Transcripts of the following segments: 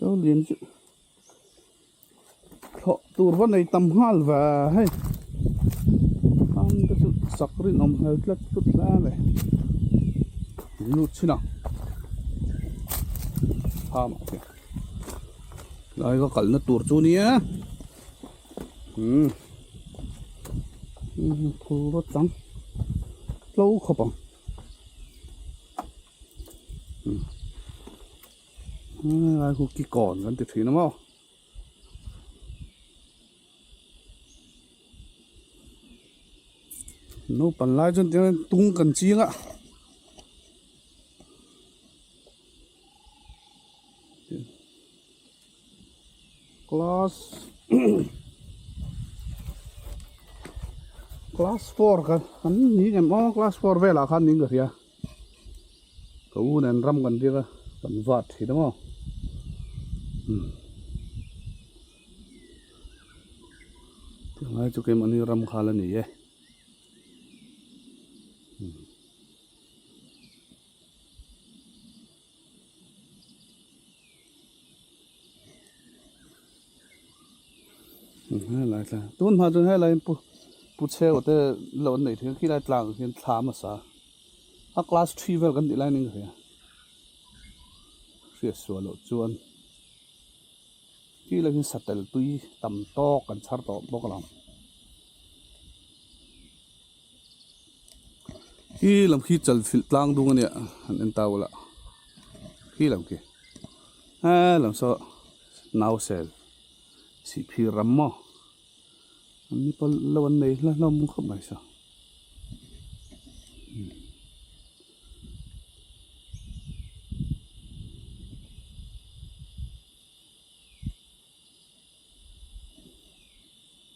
cháu liền chứ thọ tour vẫn này tầm hal và hay ăn cái sự sặc đi nằm hơi lắc chút lá này nút chứ nào tham ok đây có cẩn nó tour chú nhé thu rất trắng lâu không bằng ai cũng kỳ còn vẫn tiệt thủy nó mau nó bản lại chân tiếng tung cần chiếng ạ class class 4 kan kan ni kan class 4 về là kan những cái cậu nên ram gần đi kan vặt thì đúng không tiếng ai cho cái mani ram khá là nhỉ hay là tuần mà tuần hay là bút xe của tôi lợn này thì khi lại làm thì thảm mà sao class 3 về gần đi lại những cái phía sau lợn chuan khi là cái sạt lở tuy tầm to cần sát to bốc làm khi làm khi chật phil lang đúng không nhỉ anh tao là khi làm kì làm sao nào sel si phi ram mo anh đi lâu anh này là lâu muốn không phải sao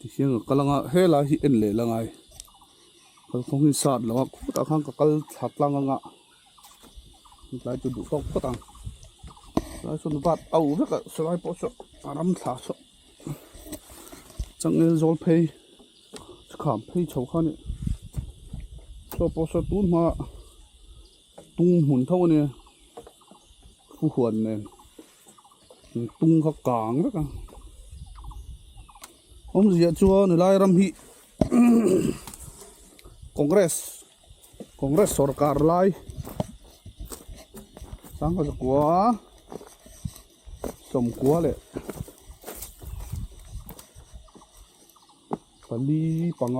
thì khi người ta lang hết là hiện lệ là ngay không hình sát là cũng ta khang cái thật lang ngạ lại cho đủ tóc tất tăng lại cho nó bắt ẩu rất là slide bỏ sọ ram thả sọ chẳng nên rồi pay khám pay chầu khăn này cho bỏ sọ tuôn mà tung hồn thâu này phu huân này tung các càng rất là ông gì chua này lại ram hi Congress सरकार lại sang cái quá sầm quá lệ phải đi bằng